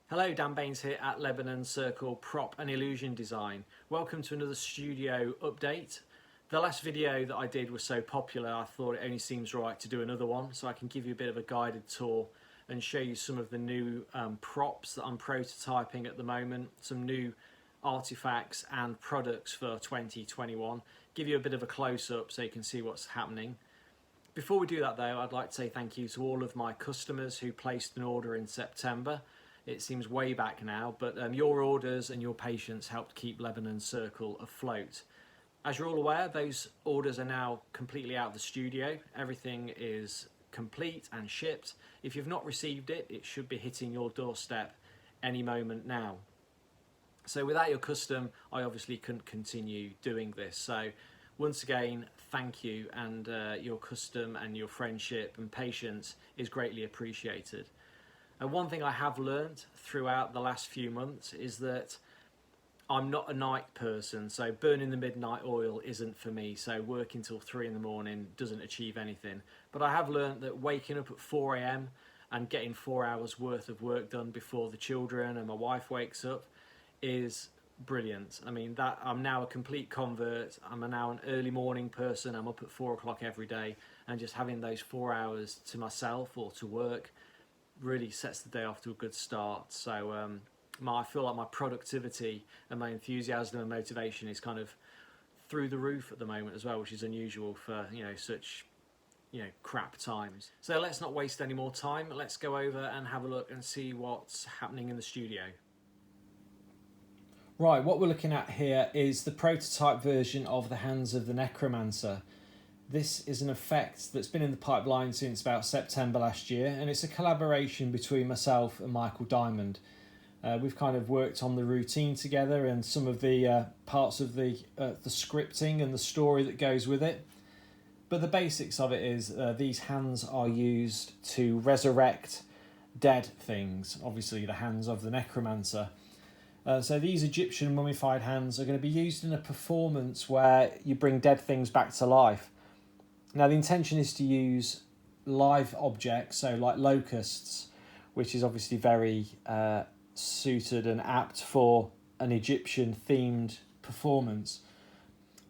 Hello, Dan Baines here at Lebanon Circle Prop and Illusion Design. Welcome to another studio update. The last video that I did was so popular I thought it only seems right to do another one so I can give you a bit of a guided tour and show you some of the new props that I'm prototyping at the moment, some new artifacts and products for 2021. Give you a bit of a close-up so you can see what's happening. Before we do that though, I'd like to say thank you to all of my customers who placed an order in September. It seems way back now, but your orders and your patience helped keep Lebanon Circle afloat. As you're all aware, those orders are now completely out of the studio. Everything is complete and shipped. If you've not received it, it should be hitting your doorstep any moment now. So without your custom, I obviously couldn't continue doing this. So once again, thank you, and your custom and your friendship and patience is greatly appreciated. And one thing I have learned throughout the last few months is that I'm not a night person, so burning the midnight oil isn't for me, so working till 3 in the morning doesn't achieve anything. But I have learned that waking up at 4 AM and getting 4 hours worth of work done before the children and my wife wakes up is brilliant. I mean, that I'm now a complete convert. I'm now an early morning person. I'm up at 4 o'clock every day, and just having those 4 hours to myself or to work really sets the day off to a good start. So I feel like my productivity and my enthusiasm and motivation is kind of through the roof at the moment as well, which is unusual for such crap times. So let's not waste any more time. Let's go over and have a look and see what's happening in the studio. Right, what we're looking at here is the prototype version of the Hands of the Necromancer. This is an effect that's been in the pipeline since about September last year, and it's a collaboration between myself and Michael Diamond. We've kind of worked on the routine together and some of the parts of the scripting and the story that goes with it. But the basics of it is these hands are used to resurrect dead things, obviously the hands of the Necromancer. So these Egyptian mummified hands are going to be used in a performance where you bring dead things back to life. Now the intention is to use live objects, so like locusts, which is obviously very suited and apt for an Egyptian themed performance.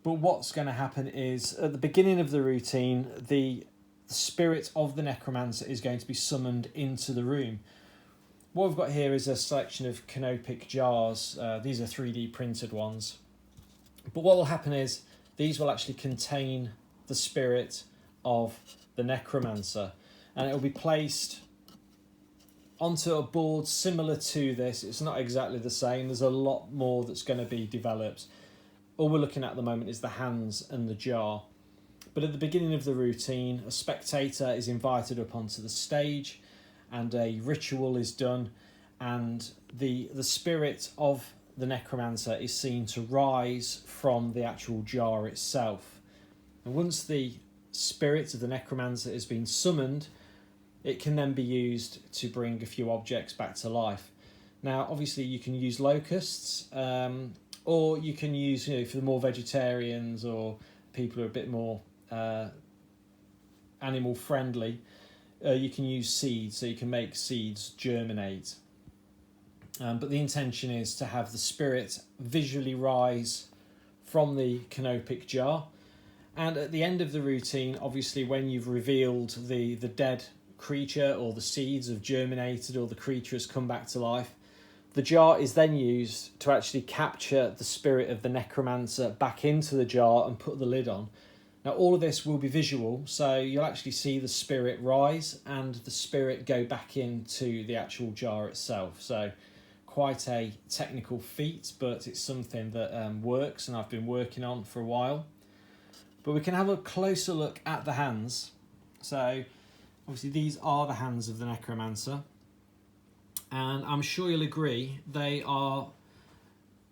But what's going to happen is at the beginning of the routine, the spirit of the Necromancer is going to be summoned into the room. What we've got here is a selection of Canopic Jars. These are 3D printed ones. But what will happen is these will actually contain the spirit of the Necromancer, and it will be placed onto a board similar to this. It's not exactly the same. There's a lot more that's going to be developed. All we're looking at the moment is the hands and the jar. But at the beginning of the routine, a spectator is invited up onto the stage and a ritual is done, and the spirit of the Necromancer is seen to rise from the actual jar itself. And once the spirit of the Necromancer has been summoned, it can then be used to bring a few objects back to life. Now, obviously, you can use locusts, or you can use, for the more vegetarians or people who are a bit more animal friendly, you can use seeds, so you can make seeds germinate. But the intention is to have the spirit visually rise from the Canopic Jar. And at the end of the routine, obviously, when you've revealed the dead creature or the seeds have germinated or the creature has come back to life, the jar is then used to actually capture the spirit of the Necromancer back into the jar and put the lid on. Now, all of this will be visual, so you'll actually see the spirit rise and the spirit go back into the actual jar itself. So quite a technical feat, but it's something that works and I've been working on for a while. But we can have a closer look at the hands. So obviously these are the hands of the Necromancer, and I'm sure you'll agree they are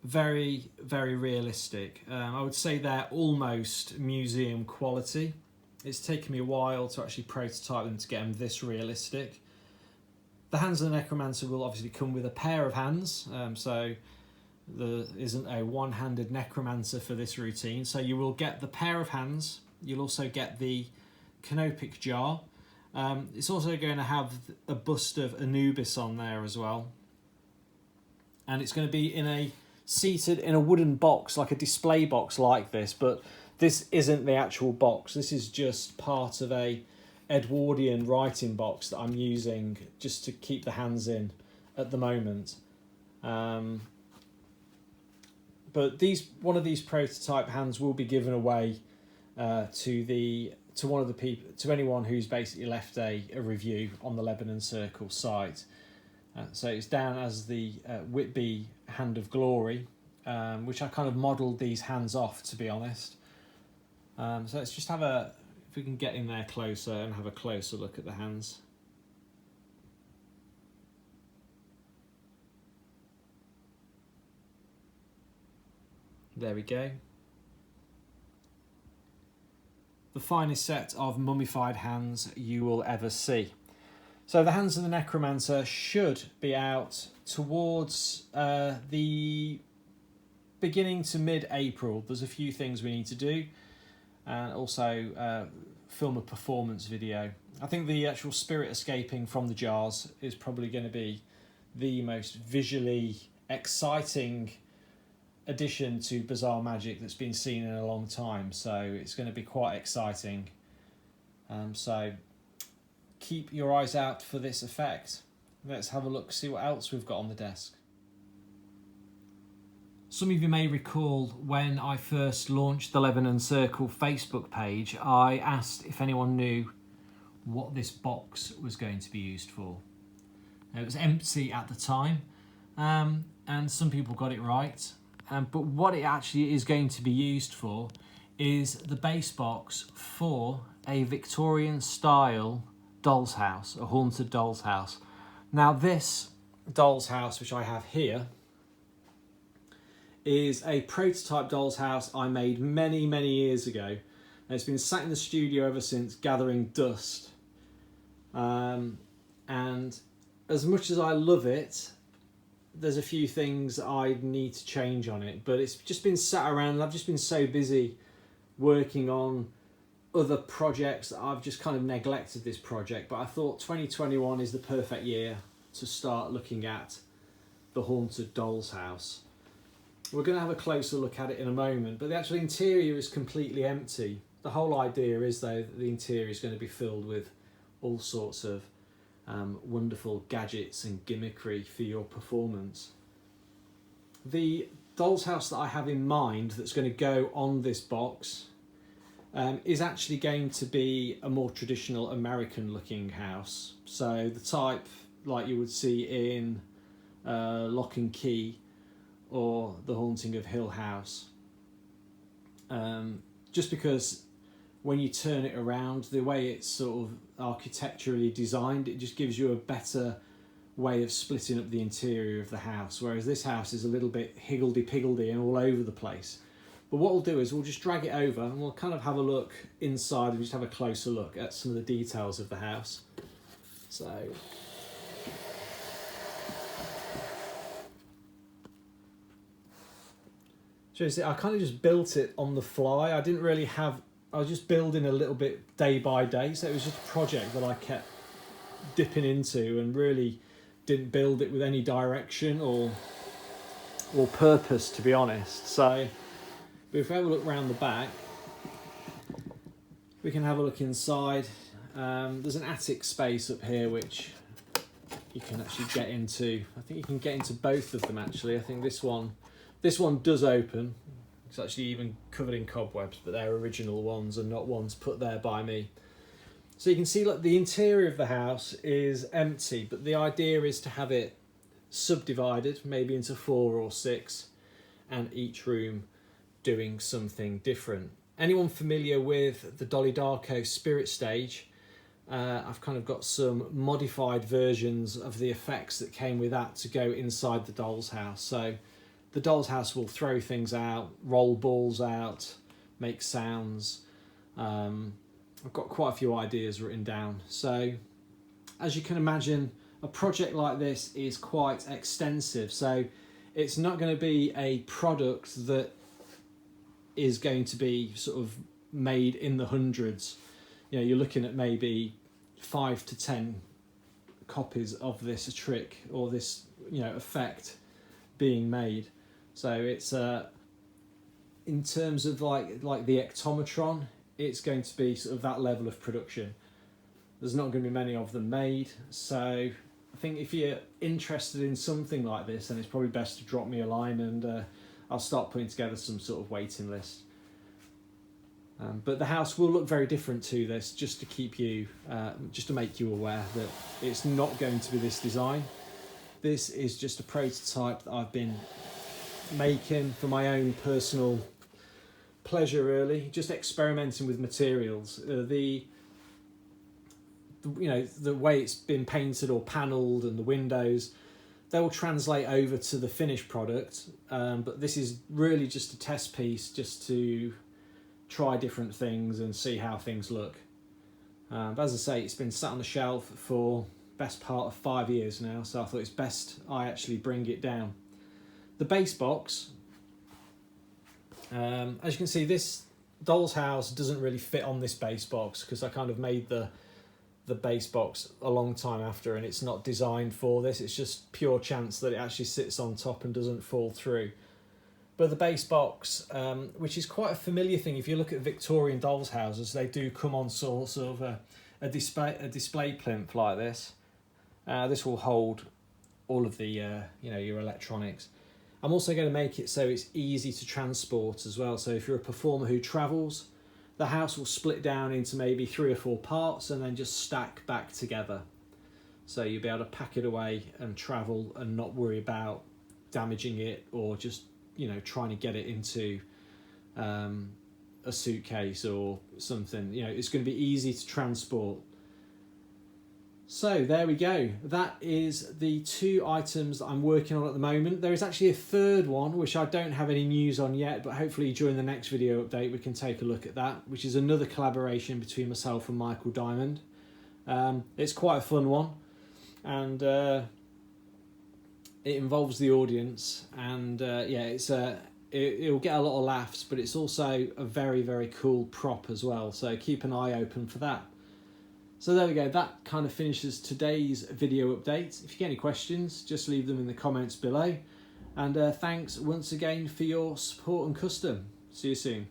very, very realistic. I would say they're almost museum quality. It's taken me a while to actually prototype them to get them this realistic. The hands of the Necromancer will obviously come with a pair of hands, so there isn't a one-handed Necromancer for this routine. So you will get the pair of hands. You'll also get the Canopic Jar, It's also going to have a bust of Anubis on there as well. and it's going to be seated in a wooden box, like a display box like this, but this isn't the actual box. This is just part of a Edwardian writing box that I'm using just to keep the hands in at the moment. But one of these prototype hands will be given away to one of the people, to anyone who's basically left a review on the Lebanon Circle site. So it's down as the Whitby Hand of Glory, which I kind of modelled these hands off, to be honest. So let's just if we can get in there closer and have a closer look at the hands. There we go. The finest set of mummified hands you will ever see. So the hands of the Necromancer should be out towards the beginning to mid-April. There's a few things we need to do, and also film a performance video. I think the actual spirit escaping from the jars is probably going to be the most visually exciting addition to Bizarre Magic that's been seen in a long time, so it's going to be quite exciting. So keep your eyes out for this effect. Let's have a look, see what else we've got on the desk. Some of you may recall when I first launched the Lebanon Circle Facebook page, I asked if anyone knew what this box was going to be used for. It was empty at the time, and some people got it right. But what it actually is going to be used for is the base box for a Victorian style doll's house, a haunted doll's house. Now this doll's house, which I have here, is a prototype doll's house I made many, many years ago. And it's been sat in the studio ever since, gathering dust. And as much as I love it, there's a few things I need to change on it, but it's just been sat around and I've just been so busy working on other projects that I've just kind of neglected this project. But I thought 2021 is the perfect year to start looking at the haunted doll's house. We're going to have a closer look at it in a moment, but the actual interior is completely empty. The whole idea is, though, that the interior is going to be filled with all sorts of wonderful gadgets and gimmickry for your performance. The doll's house that I have in mind that's going to go on this box is actually going to be a more traditional American looking house. So the type like you would see in Lock and Key or The Haunting of Hill House. Just because when you turn it around, the way it's sort of architecturally designed, it just gives you a better way of splitting up the interior of the house, whereas this house is a little bit higgledy-piggledy and all over the place. But what we'll do is we'll just drag it over and we'll kind of have a look inside and just have a closer look at some of the details of the house. So I kind of just built it on the fly. I was just building a little bit day by day, so it was just a project that I kept dipping into and really didn't build it with any direction or purpose, to be honest. So if we have a look around the back, we can have a look inside. There's an attic space up here which you can actually get into. I think you can get into both of them actually. I think this one does open. It's actually even covered in cobwebs, but they're original ones and not ones put there by me. So you can see like the interior of the house is empty, but the idea is to have it subdivided, maybe into 4 or 6, and each room doing something different. Anyone familiar with the Dolly Darko Spirit Stage? I've kind of got some modified versions of the effects that came with that to go inside the doll's house. So the doll's house will throw things out, roll balls out, make sounds. I've got quite a few ideas written down. So as you can imagine, a project like this is quite extensive. So it's not going to be a product that is going to be sort of made in the hundreds. You know, you're looking at maybe 5 to 10 copies of this trick or this, you know, effect being made. So it's in terms of like the ectometron, it's going to be sort of that level of production. There's not going to be many of them made, so I think if you're interested in something like this, then it's probably best to drop me a line, and I'll start putting together some sort of waiting list. But the house will look very different to this, just to keep you, just to make you aware that it's not going to be this design. This is just a prototype that I've been making for my own personal pleasure, really, just experimenting with materials. The way it's been painted or panelled and the windows, they will translate over to the finished product, but this is really just a test piece, just to try different things and see how things look. But as I say, it's been sat on the shelf for best part of 5 years now, so I thought it's best I actually bring it down. The base box, as you can see, this doll's house doesn't really fit on this base box, because I kind of made the base box a long time after, and it's not designed for this. It's just pure chance that it actually sits on top and doesn't fall through. But the base box, which is quite a familiar thing, if you look at Victorian dolls' houses, they do come on sort of a display plinth like this. This will hold all of the your electronics. I'm also going to make it so it's easy to transport as well. So if you're a performer who travels, the house will split down into maybe 3 or 4 parts and then just stack back together. So you'll be able to pack it away and travel and not worry about damaging it, or just trying to get it into a suitcase or something. It's going to be easy to transport. So there we go. That is the 2 items that I'm working on at the moment. There is actually a third one which I don't have any news on yet, but hopefully during the next video update we can take a look at that, which is another collaboration between myself and Michael Diamond. It's quite a fun one, and it involves the audience, and it'll get a lot of laughs, but it's also a very, very cool prop as well, so keep an eye open for that. So there we go, that kind of finishes today's video update. If you get any questions, just leave them in the comments below, and thanks once again for your support and custom. See you soon.